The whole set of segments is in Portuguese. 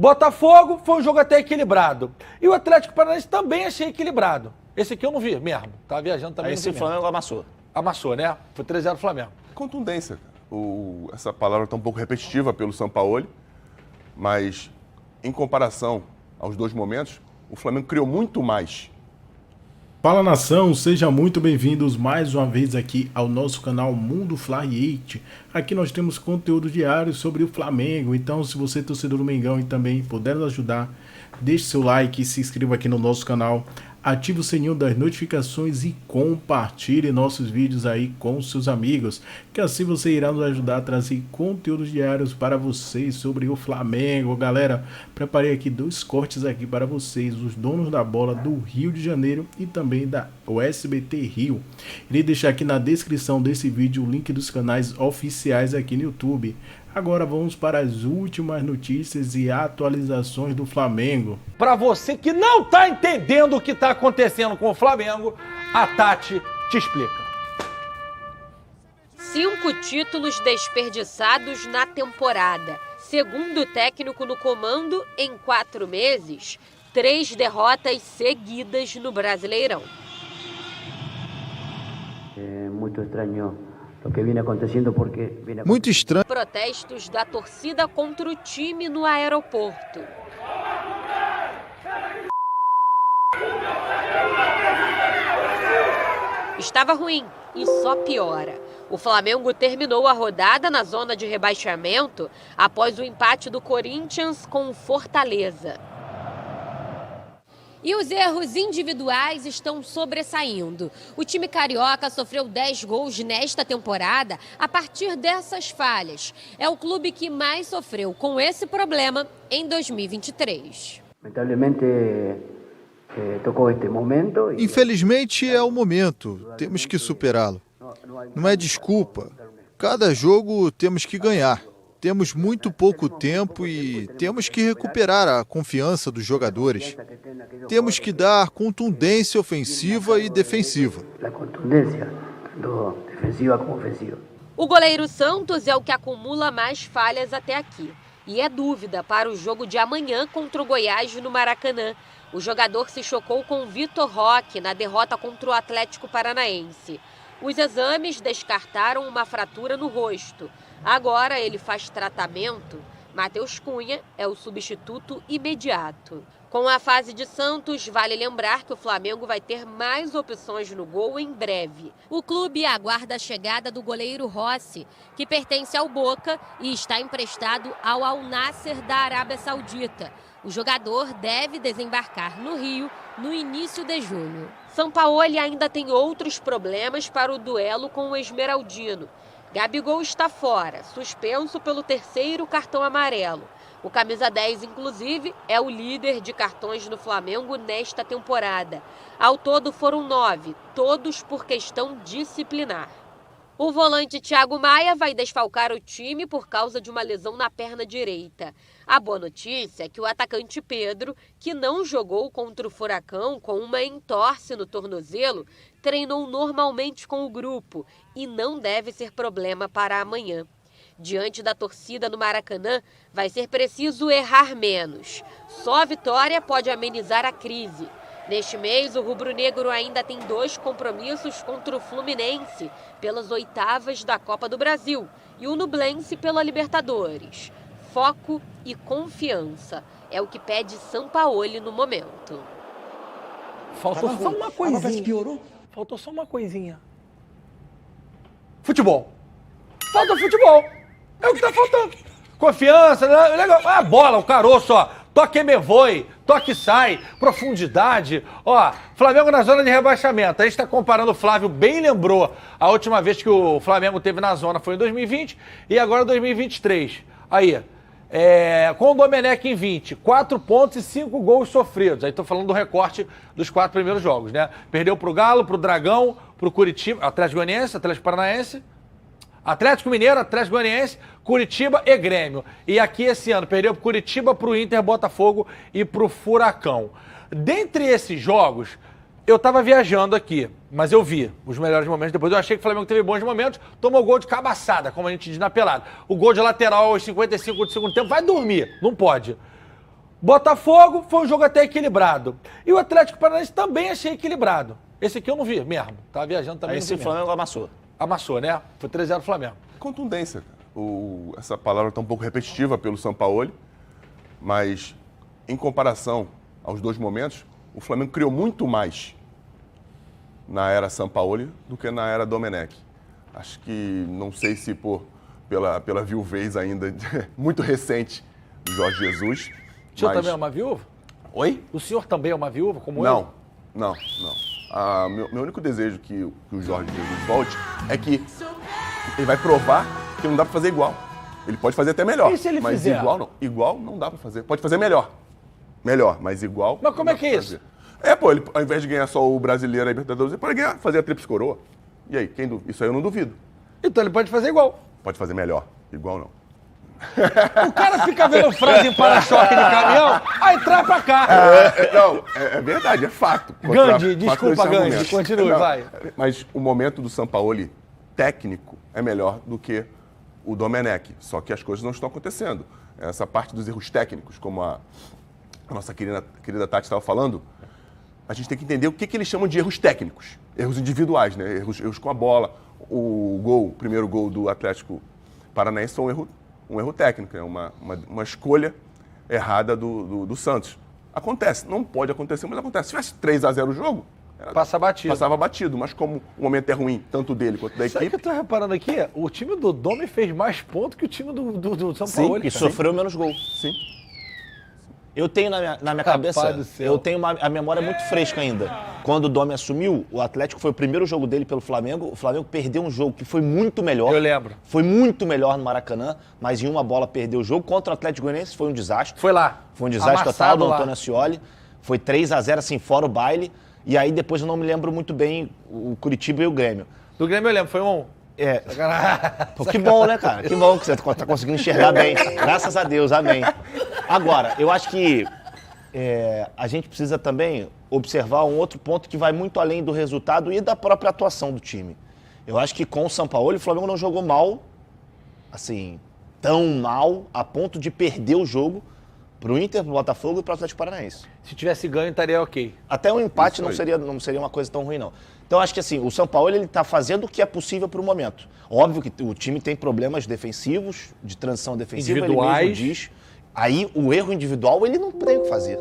Botafogo foi um jogo até equilibrado. E o Atlético Paranaense também achei equilibrado. Esse aqui eu não vi mesmo. Tava viajando também. Esse Flamengo amassou. Amassou, né? Foi 3-0 Flamengo. Contundência. Essa palavra está um pouco repetitiva pelo Sampaoli, mas em comparação aos dois momentos, o Flamengo criou muito mais. Fala nação, sejam muito bem-vindos mais uma vez aqui ao nosso canal Mundo Fly 8. Aqui nós temos conteúdo diário sobre o Flamengo, então se você é torcedor do Mengão e também puder nos ajudar, deixe seu like, se inscreva aqui no nosso canal, ative o sininho das notificações e compartilhe nossos vídeos aí com seus amigos, que assim você irá nos ajudar a trazer conteúdos diários para vocês sobre o Flamengo. Galera, preparei aqui dois cortes aqui para vocês, os donos da bola do Rio de Janeiro e também da SBT Rio. Irei deixar aqui na descrição desse vídeo o link dos canais oficiais aqui no YouTube. Agora vamos para as últimas notícias e atualizações do Flamengo. Para você que não tá entendendo o que tá acontecendo com o Flamengo, a Tati te explica. 5 títulos desperdiçados na temporada. Segundo o técnico no comando, em 4 meses, 3 derrotas seguidas no Brasileirão. É muito estranho. O que viene acontecendo porque muito estranho. Protestos da torcida contra o time no aeroporto. Estava ruim e só piora. O Flamengo terminou a rodada na zona de rebaixamento após o empate do Corinthians com o Fortaleza. E os erros individuais estão sobressaindo. O time carioca sofreu 10 gols nesta temporada a partir dessas falhas. É o clube que mais sofreu com esse problema em 2023. Lamentavelmente, tocou este momento. Infelizmente é o momento, temos que superá-lo. Não é desculpa. Cada jogo temos que ganhar. Temos muito pouco tempo e temos que recuperar a confiança dos jogadores. Temos que dar contundência ofensiva e defensiva. O goleiro Santos é o que acumula mais falhas até aqui. E é dúvida para o jogo de amanhã contra o Goiás no Maracanã. O jogador se chocou com o Vitor Roque na derrota contra o Atlético Paranaense. Os exames descartaram uma fratura no rosto. Agora ele faz tratamento. Matheus Cunha é o substituto imediato. Com a fase de Santos, vale lembrar que o Flamengo vai ter mais opções no gol em breve. O clube aguarda a chegada do goleiro Rossi, que pertence ao Boca e está emprestado ao Al Nassr da Arábia Saudita. O jogador deve desembarcar no Rio no início de junho. Sampaoli ainda tem outros problemas para o duelo com o Esmeraldino. Gabigol está fora, suspenso pelo 3º cartão amarelo. O camisa 10, inclusive, é o líder de cartões no Flamengo nesta temporada. Ao todo foram 9, todos por questão disciplinar. O volante Thiago Maia vai desfalcar o time por causa de uma lesão na perna direita. A boa notícia é que o atacante Pedro, que não jogou contra o Furacão com uma entorse no tornozelo, treinou normalmente com o grupo e não deve ser problema para amanhã. Diante da torcida no Maracanã, vai ser preciso errar menos. Só a vitória pode amenizar a crise. Neste mês, o rubro-negro ainda tem 2 compromissos contra o Fluminense pelas 8º da Copa do Brasil e o Nublense pela Libertadores. Foco e confiança é o que pede Sampaoli no momento. Faltou só uma coisinha. Piorou? Faltou só uma coisinha. Futebol. Falta futebol. É o que tá faltando. Confiança, legal. A bola, o caroço, ó. Toque me voe, toque sai, profundidade. Ó, Flamengo na zona de rebaixamento. A gente tá comparando, o Flávio bem lembrou, a última vez que o Flamengo teve na zona foi em 2020 e agora 2023. Aí, com o Domenech em 20, 4 pontos e 5 gols sofridos. Aí tô falando do recorte dos 4 primeiros jogos, né? Perdeu pro Galo, pro Dragão, pro Curitiba, Atlético Goianiense, Atlético Paranaense, Atlético Mineiro, Atlético Goianiense, Curitiba e Grêmio. E aqui esse ano perdeu pro Curitiba, pro Inter, Botafogo e pro Furacão. Dentre esses jogos, eu tava viajando aqui, mas eu vi os melhores momentos. Depois eu achei que o Flamengo teve bons momentos, tomou gol de cabaçada, como a gente diz na pelada. O gol de lateral aos 55 do segundo tempo, vai dormir, não pode. Botafogo foi um jogo até equilibrado. E o Atlético Paranaense também achei equilibrado. Esse aqui eu não vi mesmo. Tava viajando também. Aí esse Flamengo amassou. Amassou, né? Foi 3-0 Flamengo. Contundência, cara. Essa palavra está um pouco repetitiva pelo Sampaoli, mas em comparação aos dois momentos, o Flamengo criou muito mais na era Sampaoli do que na era Domenech. Acho que, não sei se pela viuvez ainda muito recente do Jorge Jesus. O senhor também é uma viúva? Oi? O senhor também é uma viúva, como eu? Não. Meu único desejo que o Jorge Jesus volte é que ele vai provar que não dá pra fazer igual. Ele pode fazer até melhor. E se ele mas fizer? igual não. Igual não dá pra fazer. Pode fazer melhor. Melhor, mas igual. Mas como não é que dá é pra isso? fazer. Ele, ao invés de ganhar só o brasileiro e a Libertadores, ele pode fazer a Tríplice Coroa. E aí, isso aí eu não duvido. Então ele pode fazer igual. Pode fazer melhor. Igual não. O cara fica vendo frase em para-choque de caminhão, aí traz pra cá. É verdade, é fato. Gandhi, Fato desculpa, desse Gandhi, argumento. continue, vai. Mas o momento do Sampaoli técnico é melhor do que o Domenech. Só que as coisas não estão acontecendo. Essa parte dos erros técnicos, como a nossa querida Tati estava falando, a gente tem que entender o que eles chamam de erros técnicos. Erros individuais, né? Erros com a bola. O primeiro gol do Atlético Paranaense foi um erro técnico, né? Uma escolha errada do Santos. Acontece, não pode acontecer, mas acontece. Se tivesse 3-0 o jogo, passava batido. Mas como o momento é ruim, tanto dele quanto da Sabe o que equipe... eu tô reparando aqui? O time do Dome fez mais pontos que o time do São Sim, Paulo. e sofreu menos gol. Sim. Eu tenho na minha cabeça, do céu. eu tenho a memória muito fresca ainda. Quando o Domi assumiu, o Atlético foi o primeiro jogo dele pelo Flamengo. O Flamengo perdeu um jogo que foi muito melhor. Eu lembro. Foi muito melhor no Maracanã, mas em uma bola perdeu o jogo. Contra o Atlético Goianiense foi um desastre. Foi lá. Foi um desastre Amassado total do lá. Antônio Ascioli. Foi 3-0, assim, fora o baile. E aí depois eu não me lembro muito bem o Curitiba e o Grêmio. Do Grêmio eu lembro, foi um... É. Pô, que bom, né, cara? Que bom que você tá conseguindo enxergar bem. Graças a Deus, amém. Agora, eu acho que a gente precisa também observar um outro ponto que vai muito além do resultado e da própria atuação do time. Eu acho que com o Sampaoli, o Flamengo não jogou mal, assim, tão mal, a ponto de perder o jogo pro Inter, pro Botafogo e pro Atlético Paranaense. Se tivesse ganho, estaria ok. Até um empate Isso não seria uma coisa tão ruim, não. Então, acho que assim, o São Paulo ele tá fazendo o que é possível pro momento. Óbvio que o time tem problemas defensivos, de transição defensiva, Individuais. ele mesmo diz. Aí, o erro individual, ele não tem o que fazer.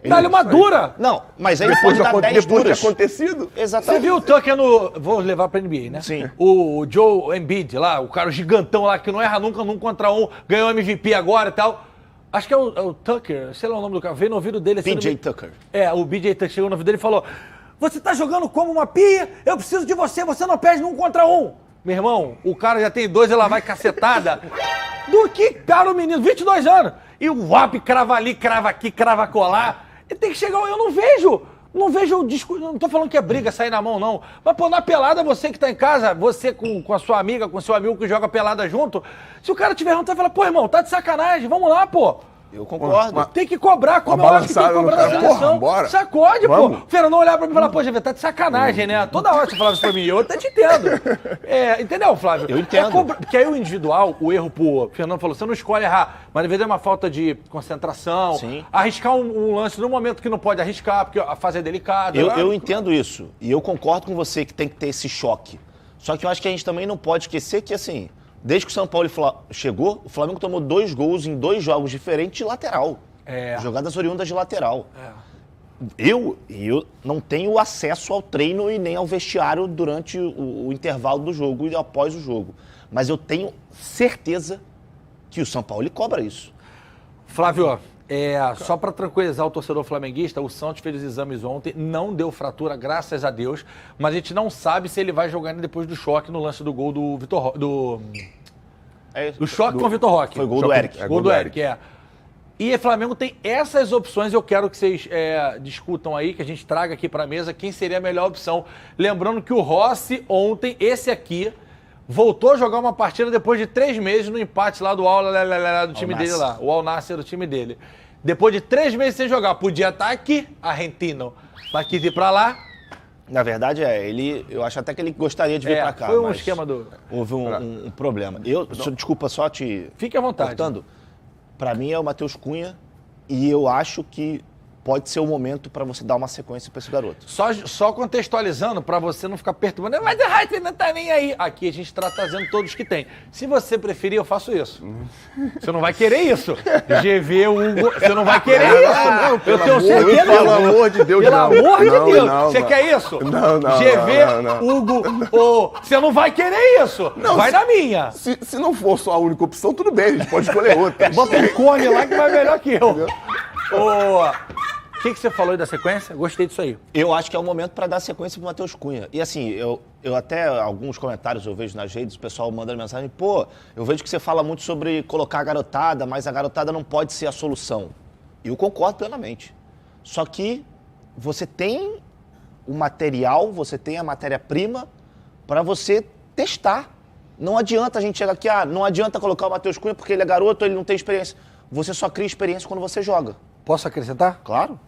Dá-lhe uma dura! Não, mas aí Depois pode dar 10 de duras. acontecido... Você Exatamente. viu o Tucker no... Vou levar pra NBA, né? Sim. O Joe Embiid lá, o cara gigantão lá, que não erra nunca, num contra um, ganhou MVP agora e tal. Acho que é o Tucker, sei lá o nome do cara, veio no ouvido dele... assim, PJ Tucker. O BJ Tucker chegou no ouvido dele e falou: você tá jogando como uma pia, eu preciso de você não perde num contra um. Meu irmão, o cara já tem 2 e lá vai cacetada. Do que, cara, o menino, 22 anos. E o WAP crava ali, crava aqui, crava colar. Ele tem que chegar, eu não vejo o discurso, não tô falando que é briga, sair na mão, não. Mas, pô, na pelada, você que tá em casa, você com a sua amiga, com seu amigo que joga pelada junto, se o cara tiver errado, você vai falar: pô, irmão, tá de sacanagem, vamos lá, pô. Eu concordo. Tem que cobrar, como eu acho que tem que balançada no cobrar na cara, seleção. porra, bora. Sacode, Vamos. pô. O Fernandão olhar pra mim e falar: pô, GV, tá de sacanagem, né? Toda hora você falava isso pra mim, eu até te entendo. Entendeu, Flávio? Eu entendo. Porque aí o individual, o erro, pô, o Fernando falou, você não escolhe errar, mas às vezes é uma falta de concentração, Sim. arriscar um lance no momento que não pode arriscar, porque a fase é delicada. Eu entendo isso. E eu concordo com você que tem que ter esse choque. Só que eu acho que a gente também não pode esquecer que, assim, desde que o São Paulo chegou, o Flamengo tomou 2 gols em 2 jogos diferentes de lateral. Jogadas oriundas de lateral. Eu não tenho acesso ao treino e nem ao vestiário durante o intervalo do jogo e após o jogo. Mas eu tenho certeza que o São Paulo cobra isso. Flávio, só para tranquilizar o torcedor flamenguista, o Santos fez os exames ontem, não deu fratura, graças a Deus, mas a gente não sabe se ele vai jogar ainda depois do choque no lance do gol do Vitor do choque com o Vitor Roque. Foi gol do Eric. Gol do Eric, E o Flamengo tem essas opções, eu quero que vocês discutam aí, que a gente traga aqui para a mesa quem seria a melhor opção. Lembrando que o Rossi ontem, esse aqui, voltou a jogar uma partida depois de 3 meses no empate lá do do time dele lá. O Al Nassr do time dele. Depois de 3 meses sem jogar, podia estar aqui, argentino, mas quis ir para lá. Na verdade, eu acho até que ele gostaria de vir pra cá. Foi um mas esquema do... Houve um problema. Desculpa só te... Fique à vontade. Cortando. Pra mim é o Matheus Cunha E eu acho que pode ser o momento para você dar uma sequência para esse garoto. Só contextualizando, para você não ficar perturbando, mas o Raiz não tá nem aí. Aqui a gente está trazendo todos que tem. Se você preferir, eu faço isso. Você não vai querer isso. GV, Hugo, você não vai querer isso. Eu tenho certeza. Pelo amor de Deus, Pelo não. amor de Não, Deus. não, Você não. quer isso? Não, GV, não. Hugo, você não vai querer isso. Vai na minha. Se não for só a única opção, tudo bem, a gente pode escolher outra. Bota um cone lá que vai melhor que eu. O que você falou aí da sequência? Gostei disso aí. Eu acho que é o momento para dar sequência pro Matheus Cunha. E assim, eu até, alguns comentários eu vejo nas redes, o pessoal mandando mensagem, pô, eu vejo que você fala muito sobre colocar a garotada, mas a garotada não pode ser a solução. E eu concordo plenamente. Só que você tem o material, você tem a matéria-prima para você testar. Não adianta a gente chegar aqui, não adianta colocar o Matheus Cunha porque ele é garoto, ele não tem experiência. Você só cria experiência quando você joga. Posso acrescentar? Claro.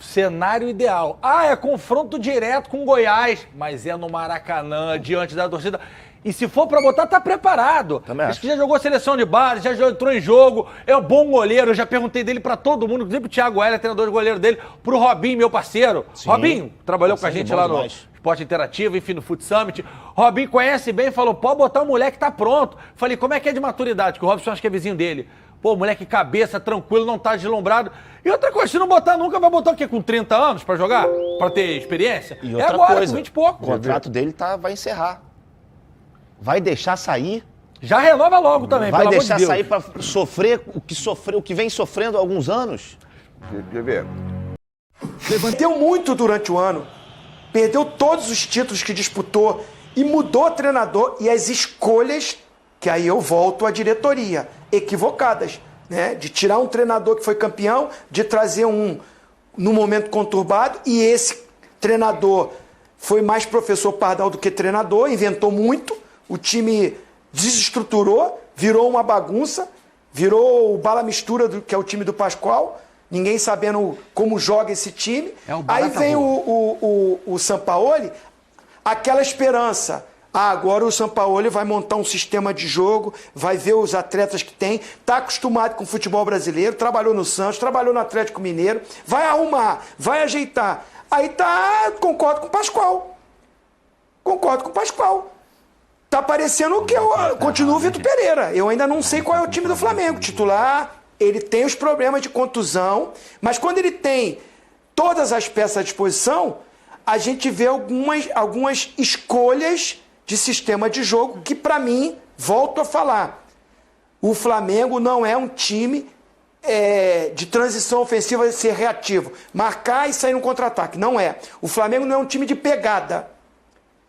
Cenário ideal. É confronto direto com Goiás, mas é no Maracanã, diante da torcida. E se for pra botar, tá preparado. Também Acho acho. que já jogou seleção de base, já entrou em jogo, é um bom goleiro. Eu já perguntei dele pra todo mundo, inclusive pro Thiago Heller, treinador de goleiro dele, pro Robinho, meu parceiro. Sim. Robinho, trabalhou com a Parceiro gente bom lá no demais. Esporte Interativo, enfim, no Foot Summit. Robinho conhece bem, falou, pode botar o moleque, tá pronto. Falei, como é que é de maturidade? Que o Robson acho que é vizinho dele. Pô, moleque cabeça, tranquilo, não tá deslumbrado. E outra coisa, se não botar nunca, vai botar o quê? Com 30 anos pra jogar? Pra ter experiência? E É outra agora, coisa, com 20 e pouco. o contrato dele vai encerrar. Vai deixar sair. Já renova logo também, Vai pelo amor de deixar Deus. sair para sofrer o que vem sofrendo há alguns anos. Quer ver? Levanteu muito durante o ano, perdeu todos os títulos que disputou e mudou o treinador e as escolhas, que aí eu volto à diretoria, equivocadas, né? De tirar um treinador que foi campeão, de trazer um no momento conturbado, e esse treinador foi mais professor Pardal do que treinador, inventou muito, o time desestruturou, virou uma bagunça, virou o bala mistura, que é o time do Pascoal, ninguém sabendo como joga esse time. Aí vem o Sampaoli, aquela esperança. Agora o Sampaoli vai montar um sistema de jogo, vai ver os atletas que tem, está acostumado com o futebol brasileiro, trabalhou no Santos, trabalhou no Atlético Mineiro, vai arrumar, vai ajeitar. Aí concordo com o Pascoal. Concordo com o Pascoal. Tá parecendo que eu continuo o Vitor Pereira. Eu ainda não sei qual é o time do Flamengo. Titular, ele tem os problemas de contusão, mas quando ele tem todas as peças à disposição, a gente vê algumas escolhas de sistema de jogo que, para mim, volto a falar, o Flamengo não é um time de transição ofensiva, ser reativo, marcar e sair no contra-ataque. Não é. O Flamengo não é um time de pegada.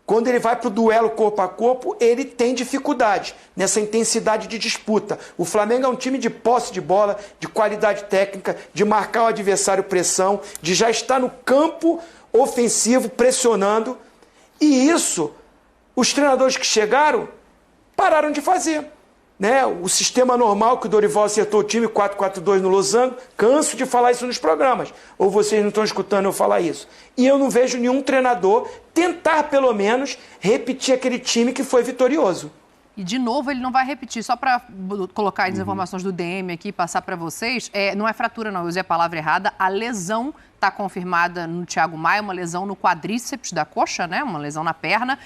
Quando ele vai para o duelo corpo a corpo, ele tem dificuldade nessa intensidade de disputa. O Flamengo é um time de posse de bola, de qualidade técnica, de marcar o adversário pressão, de já estar no campo ofensivo, pressionando. E isso, os treinadores que chegaram, pararam de fazer. Né? O sistema normal que o Dorival acertou o time, 4-4-2 no Losango, canso de falar isso nos programas. Ou vocês não estão escutando eu falar isso. E eu não vejo nenhum treinador tentar, pelo menos, repetir aquele time que foi vitorioso. E, de novo, ele não vai repetir. Só para colocar as informações do DM aqui e passar para vocês, não é fratura, não, eu usei a palavra errada. A lesão está confirmada no Thiago Maia, uma lesão no quadríceps da coxa, né? Uma lesão na perna,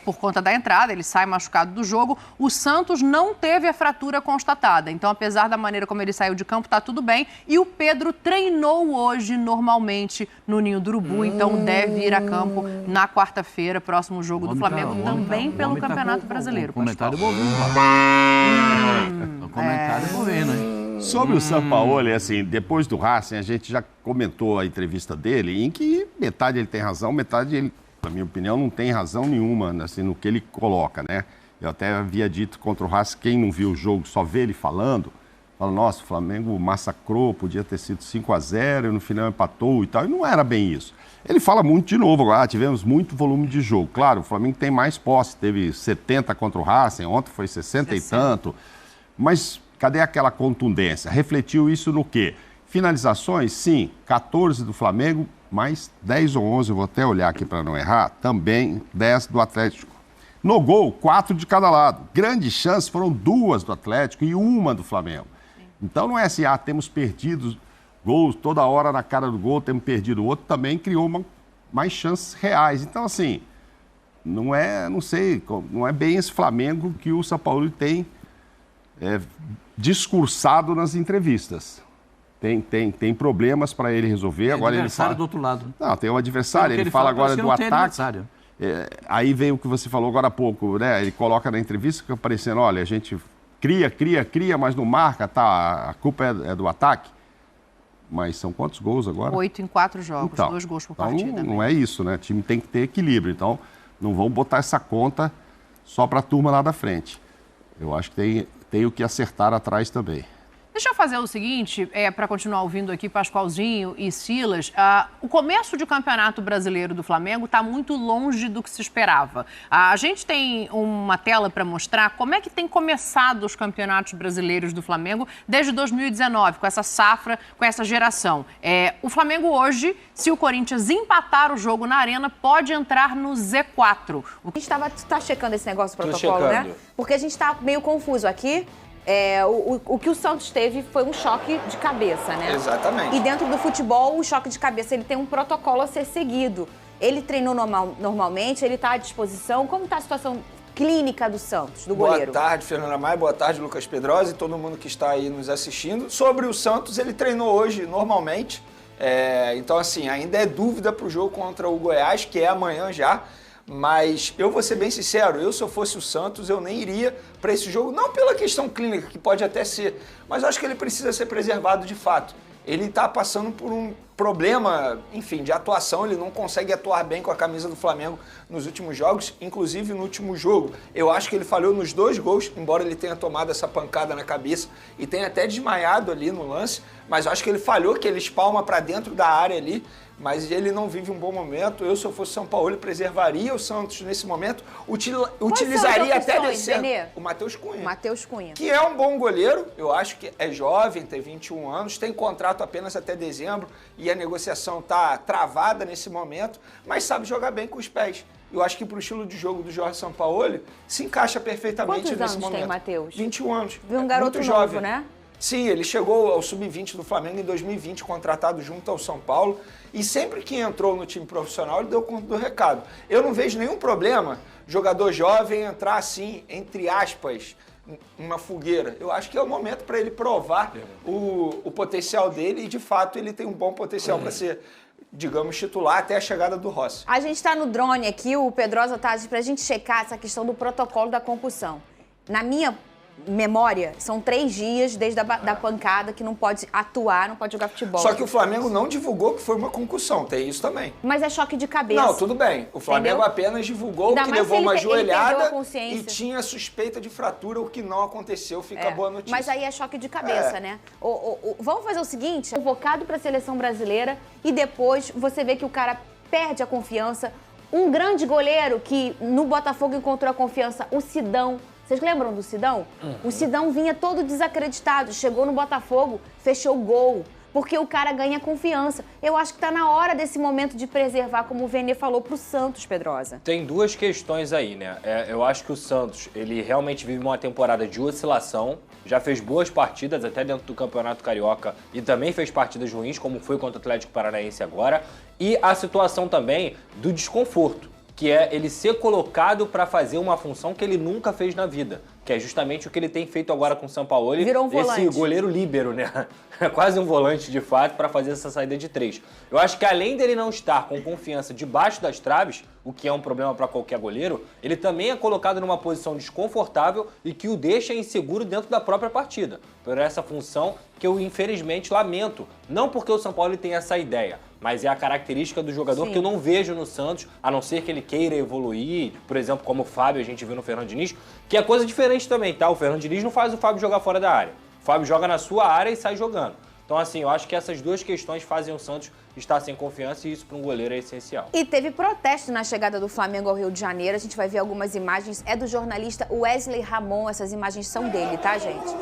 por conta da entrada, ele sai machucado do jogo. O Santos não teve a fratura constatada, então, apesar da maneira como ele saiu de campo, está tudo bem. E o Pedro treinou hoje normalmente no Ninho do Urubu, então deve ir a campo na quarta-feira, próximo jogo do Flamengo, também pelo Campeonato Brasileiro. Comentário bovino. Comentário bovino, hein? Sobre o Sampaoli, assim, depois do Racing, a gente já comentou a entrevista dele, em que metade ele tem razão, metade ele, na minha opinião, não tem razão nenhuma, assim, no que ele coloca, né? Eu até havia dito contra o Racing, quem não viu o jogo, só vê ele falando, fala, nossa, o Flamengo massacrou, podia ter sido 5-0, no final empatou e tal, e não era bem isso. Ele fala muito de novo, tivemos muito volume de jogo. Claro, o Flamengo tem mais posse, teve 70 contra o Racing, ontem foi 60 e tanto, mas cadê aquela contundência? Refletiu isso no quê? Finalizações, sim, 14 do Flamengo, mais 10 ou 11, eu vou até olhar aqui para não errar, também 10 do Atlético. No gol, 4 de cada lado. Grandes chances foram 2 do Atlético e 1 do Flamengo. Então não é assim, temos perdido gols toda hora na cara do gol, temos perdido o outro, também criou mais chances reais. Então, assim, não é bem esse Flamengo que o São Paulo tem discursado nas entrevistas. Tem problemas para ele resolver. Agora ele fala do outro lado. Não, tem um adversário. Ele fala agora do ataque. Aí vem o que você falou agora há pouco, né? Ele coloca na entrevista que aparecendo, olha, a gente cria, mas não marca, tá? A culpa é do ataque. Mas são quantos gols agora? 8 em 4 jogos, então, 2 gols por partida. Não é isso, né? O time tem que ter equilíbrio. Então, não vão botar essa conta só para a turma lá da frente. Eu acho que tem o que acertar atrás também. Deixa eu fazer o seguinte, para continuar ouvindo aqui Pascoalzinho e Silas. O começo de campeonato brasileiro do Flamengo está muito longe do que se esperava. A gente tem uma tela para mostrar como é que tem começado os campeonatos brasileiros do Flamengo desde 2019, com essa safra, com essa geração. O Flamengo hoje, se o Corinthians empatar o jogo na Arena, pode entrar no Z4. A gente tá checando esse negócio do protocolo, né? Porque a gente está meio confuso aqui. O que o Santos teve foi um choque de cabeça, né? Exatamente. E dentro do futebol, o choque de cabeça ele tem um protocolo a ser seguido. Ele treinou normalmente, ele está à disposição. Como está a situação clínica do Santos, do goleiro? Boa tarde, Fernanda Maia. Boa tarde, Lucas Pedrosa e todo mundo que está aí nos assistindo. Sobre o Santos, ele treinou hoje normalmente. Então, assim, ainda é dúvida para o jogo contra o Goiás, que é amanhã já. Mas eu vou ser bem sincero, se eu fosse o Santos, eu nem iria para esse jogo, não pela questão clínica, que pode até ser, mas eu acho que ele precisa ser preservado de fato. Ele está passando por um problema, enfim, de atuação, ele não consegue atuar bem com a camisa do Flamengo nos últimos jogos, inclusive no último jogo. Eu acho que ele falhou nos 2 gols, embora ele tenha tomado essa pancada na cabeça e tenha até desmaiado ali no lance, mas eu acho que ele falhou, que ele espalma para dentro da área ali, mas ele não vive um bom momento. Se eu fosse São Paulo, preservaria o Santos nesse momento, utilizaria até descendo o Matheus Cunha. Matheus Cunha. Que é um bom goleiro, eu acho que é jovem, tem 21 anos, tem contrato apenas até dezembro e a negociação está travada nesse momento, mas sabe jogar bem com os pés. Eu acho que para o estilo de jogo do Jorge Sampaoli se encaixa perfeitamente nesse momento. Quantos anos tem, Matheus? 21 anos. Um garoto muito novo, jovem, né? Sim, ele chegou ao Sub-20 do Flamengo em 2020, contratado junto ao São Paulo, e sempre que entrou no time profissional, ele deu conta do recado. Eu não vejo nenhum problema jogador jovem entrar assim, entre aspas, uma fogueira. Eu acho que é o momento para ele provar o potencial dele e, de fato, ele tem um bom potencial para ser, digamos, titular até a chegada do Rossi. A gente está no drone aqui, o Pedrosa tá para a gente checar essa questão do protocolo da concussão. Na minha memória, são 3 dias desde da pancada que não pode atuar, não pode jogar futebol. Só que o Flamengo não divulgou que foi uma concussão, tem isso também. Mas é choque de cabeça. Não, tudo bem. O Flamengo apenas divulgou que levou uma joelhada e tinha suspeita de fratura, o que não aconteceu, fica boa notícia. Mas aí é choque de cabeça, né? Vamos fazer o seguinte, convocado para a seleção brasileira e depois você vê que o cara perde a confiança. Um grande goleiro que no Botafogo encontrou a confiança, o Sidão. Vocês lembram do Sidão? O Sidão vinha todo desacreditado, chegou no Botafogo, fechou o gol, porque o cara ganha confiança. Eu acho que está na hora desse momento de preservar, como o Vene falou, para o Santos, Pedrosa. Tem 2 questões aí, né? Eu acho que o Santos, ele realmente vive uma temporada de oscilação, já fez boas partidas até dentro do Campeonato Carioca e também fez partidas ruins, como foi contra o Atlético Paranaense agora, e a situação também do desconforto, que é ele ser colocado para fazer uma função que ele nunca fez na vida, que é justamente o que ele tem feito agora com o Sampaoli. Virou um volante. Esse goleiro líbero, né? É quase um volante de fato para fazer essa saída de 3. Eu acho que além dele não estar com confiança debaixo das traves, o que é um problema para qualquer goleiro, ele também é colocado numa posição desconfortável e que o deixa inseguro dentro da própria partida. Por essa função que eu infelizmente lamento, não porque o Sampaoli tem essa ideia, mas é a característica do jogador que eu não vejo no Santos, a não ser que ele queira evoluir, por exemplo, como o Fábio, a gente viu no Fernando Diniz, que é coisa diferente também, tá? O Fernando Diniz não faz o Fábio jogar fora da área. O Fábio joga na sua área e sai jogando. Então, assim, eu acho que essas 2 questões fazem o Santos estar sem confiança e isso para um goleiro é essencial. E teve protesto na chegada do Flamengo ao Rio de Janeiro, a gente vai ver algumas imagens, é do jornalista Wesley Ramon, essas imagens são dele, tá, gente?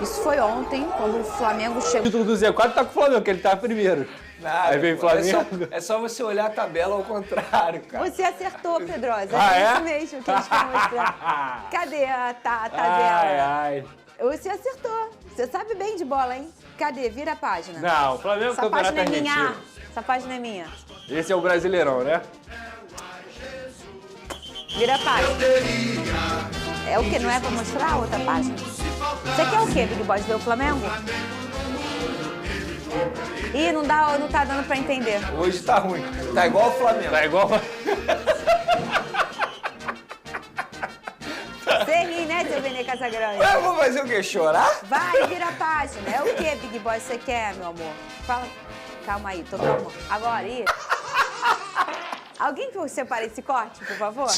Isso foi ontem, quando o Flamengo chegou... O título do Z4 tá com o Flamengo, que ele tá primeiro. Nada, Aí vem pô. Flamengo. É só você olhar a tabela ao contrário, cara. Você acertou, Pedrosa. Ah, é é? isso mesmo que eles querem mostrar. Cadê a tabela? Ai, ai. Você acertou. Você sabe bem de bola, hein? Cadê? Vira a página. Não, o Flamengo Essa Campeonato página é minha. Argentino. Essa página é minha. Esse é o Brasileirão, né? Vira a página. É o quê? Não é pra mostrar a outra página? Você quer o quê, Big Boss? Ver o Flamengo? Ih, não tá dando pra entender. Hoje tá ruim. Tá igual o Flamengo. Tá igual... Você ri, né, seu Vene Casagrande? Eu vou fazer o quê? Chorar? Vai, vira a página. É o quê, Big Boy, você quer, meu amor? Fala. Calma aí, tô calma. Agora, ih. Alguém que separa esse corte, por favor?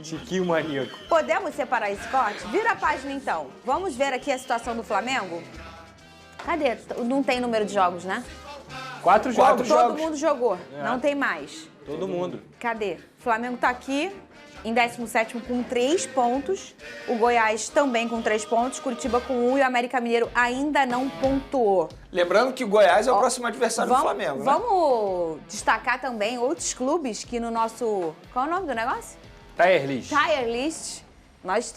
Tiquinho maníaco. Podemos separar esse corte? Vira a página, então. Vamos ver aqui a situação do Flamengo? Cadê? Não tem número de jogos, né? 4 jogos. Todo mundo jogou. É. Não tem mais. Todo mundo. Cadê? O Flamengo tá aqui em 17º com 3 pontos. O Goiás também com 3 pontos. Curitiba com 1 e o América Mineiro ainda não pontuou. Lembrando que o Goiás é o próximo adversário do Flamengo, né? Vamos destacar também outros clubes que no nosso... Qual é o nome do negócio? Tier List. Tier List. Nós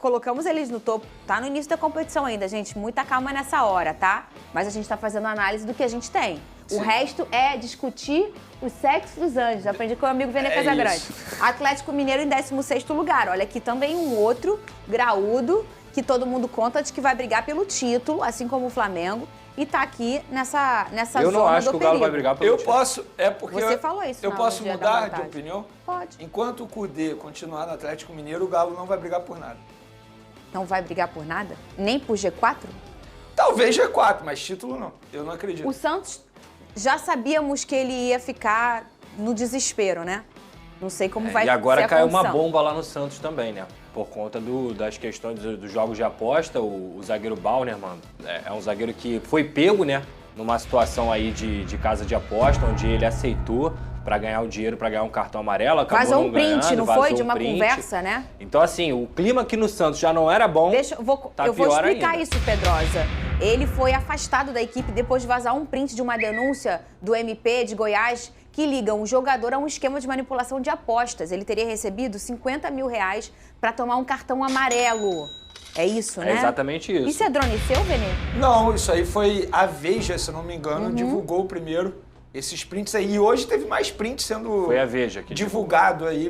colocamos eles no topo. Tá no início da competição ainda, gente. Muita calma nessa hora, tá? Mas a gente tá fazendo análise do que a gente tem. O resto é discutir o sexo dos anjos. Aprendi com o amigo Vene Casagrande. Atlético Mineiro em 16º lugar. Olha aqui também um outro graúdo que todo mundo conta de que vai brigar pelo título, assim como o Flamengo. E tá aqui nessa zona do Eu não acho que o Galo perigo. vai brigar pelo título. Porque Você falou isso eu no posso dia da mudar de vontade. opinião? Pode. Enquanto o Cudê continuar no Atlético Mineiro, o Galo não vai brigar por nada. Não vai brigar por nada? Nem por G4? Talvez G4, mas título não. Eu não acredito. O Santos, já sabíamos que ele ia ficar no desespero, né? Não sei como vai ser E agora a caiu uma condição. bomba lá no Santos também, né? Por conta das questões dos jogos de aposta, o zagueiro Bauer, mano, é um zagueiro que foi pego, né? Numa situação aí de casa de aposta, onde ele aceitou pra ganhar o dinheiro, pra ganhar um cartão amarelo, acabou Vazou não um print, ganhando, não vazou foi? De um uma print. conversa, né? Então, assim, o clima aqui no Santos já não era bom. Eu vou pior explicar ainda. isso, Pedrosa. Ele foi afastado da equipe depois de vazar um print de uma denúncia do MP de Goiás que liga um jogador a um esquema de manipulação de apostas. Ele teria recebido 50 mil reais para tomar um cartão amarelo. É isso, né? É exatamente isso. Isso é drone seu, Vene? Não, isso aí foi a Veja, se eu não me engano, Uhum. divulgou primeiro esses prints aí. E hoje teve mais prints sendo Foi a Veja que divulgado aí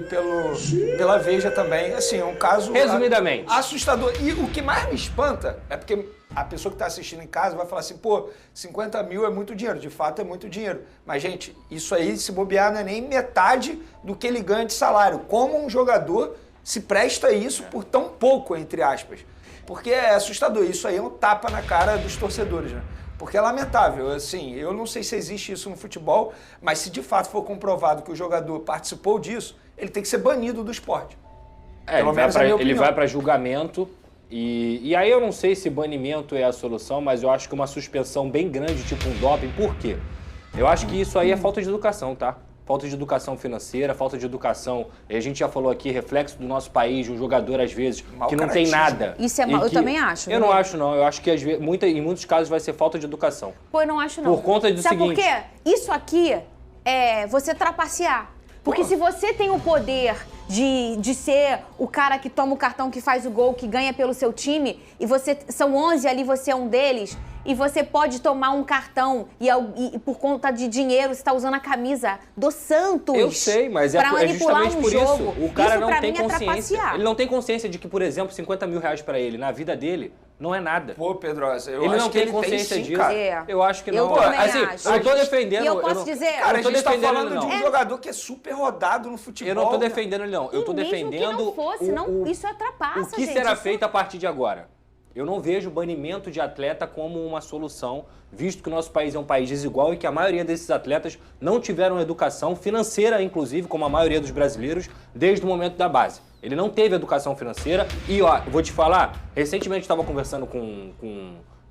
pela Veja também. Assim, é um caso Resumidamente. assustador. E o que mais me espanta é porque a pessoa que está assistindo em casa vai falar assim, pô, 50 mil é muito dinheiro. De fato é muito dinheiro. Mas, gente, isso aí, se bobear, não é nem metade do que ele ganha de salário. Como um jogador se presta a isso por tão pouco, entre aspas. Porque é assustador. Isso aí é um tapa na cara dos torcedores, né? Porque é lamentável, assim, eu não sei se existe isso no futebol, mas se de fato for comprovado que o jogador participou disso, ele tem que ser banido do esporte. Pelo menos é a minha Ele opinião. vai para julgamento e aí eu não sei se banimento é a solução, mas eu acho que uma suspensão bem grande, tipo um doping, por quê? Eu acho que isso aí é falta de educação, tá? Falta de educação financeira, falta de educação, a gente já falou aqui, reflexo do nosso país, de um jogador às vezes que não tem nada. Isso é E mal, eu que- também acho. Eu não acho não, eu acho que às vezes, em muitos casos vai ser falta de educação. Pô, eu não acho não. Por conta do Sabe seguinte- por quê? Isso aqui é você trapacear. Porque se você tem o poder de ser o cara que toma o cartão, que faz o gol, que ganha pelo seu time, e você são 11 ali, você é um deles, e você pode tomar um cartão e por conta de dinheiro você está usando a camisa do Santos. Eu sei, mas pra é manipular justamente um por jogo. isso. O cara isso não pra tem mim é consciência. trapacear. Ele não tem consciência de que, por exemplo, 50 mil reais pra ele na vida dele não é nada. Pô, Pedrosa, eu Ele acho não que tem ele consciência tem sim, disso. cara. É. Eu acho que Eu não. também Assim, acho. eu não tô defendendo. E eu posso não- dizer- Cara, eu a tô gente tá defendendo falando ele, de não. um jogador que é super rodado no futebol. Eu não tô né? defendendo ele, não. Eu tô E mesmo defendendo que não fosse, isso atrapassa, o que gente. será Isso- feito a partir de agora. Eu não vejo o banimento de atleta como uma solução, visto que o nosso país é um país desigual e que a maioria desses atletas não tiveram educação financeira, inclusive, como a maioria dos brasileiros, desde o momento da base. Ele não teve educação financeira e, ó, eu vou te falar, recentemente eu estava conversando com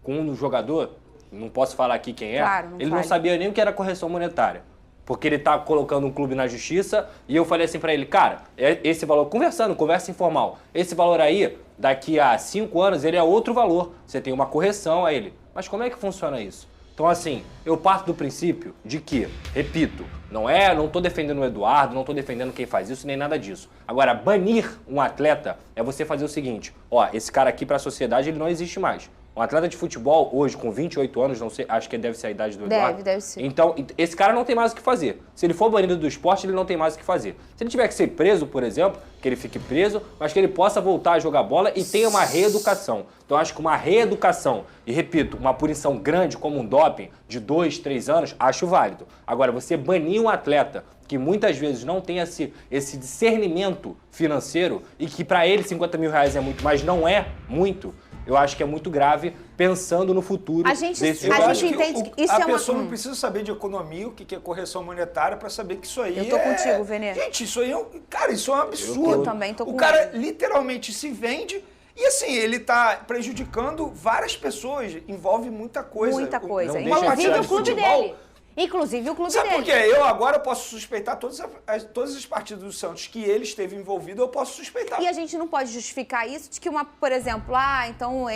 um jogador, não posso falar aqui quem é, Claro, não ele não fale. sabia nem o que era correção monetária. Porque ele tá colocando um clube na justiça e eu falei assim pra ele, cara, esse valor, conversa informal, esse valor aí, daqui a 5 anos, ele é outro valor. Você tem uma correção a ele. Mas como é que funciona isso? Então, assim, eu parto do princípio de que, repito, não tô defendendo o Eduardo, não tô defendendo quem faz isso, nem nada disso. Agora, banir um atleta é você fazer o seguinte, ó, esse cara aqui pra sociedade, ele não existe mais. Um atleta de futebol, hoje, com 28 anos, não sei, acho que deve ser a idade do Eduardo. Deve ser. Então, esse cara não tem mais o que fazer. Se ele for banido do esporte, ele não tem mais o que fazer. Se ele tiver que ser preso, por exemplo, que ele fique preso, mas que ele possa voltar a jogar bola e tenha uma reeducação. Então, eu acho que uma reeducação, e repito, uma punição grande como um doping, de 2, 3 anos, acho válido. Agora, você banir um atleta que muitas vezes não tem esse discernimento financeiro e que para ele 50 mil reais é muito, mas não é muito, eu acho que é muito grave pensando no futuro desse Eu jogador. acho que entende que isso a é uma- pessoa não precisa saber de economia, o que é correção monetária, para saber que isso aí Eu tô contigo, Vene. Gente, isso aí cara, isso é um absurdo. Eu também tô com O cara ele. literalmente se vende e assim, ele tá prejudicando várias pessoas, envolve muita coisa. Muita coisa. Não Uma deixa Inclusive partida o de clube futebol, dele. Inclusive o clube Sabe dele. por quê? Eu agora posso suspeitar todas as partidas do Santos que ele esteve envolvido, eu posso suspeitar. E a gente não pode justificar isso de que por exemplo, então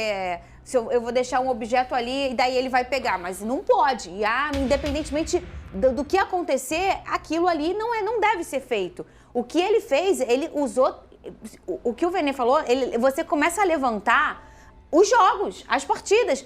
se eu vou deixar um objeto ali e daí ele vai pegar, mas não pode. E independentemente do que acontecer, aquilo ali não deve ser feito. O que ele fez, ele usou, o que o Vene falou, você começa a levantar os jogos, as partidas.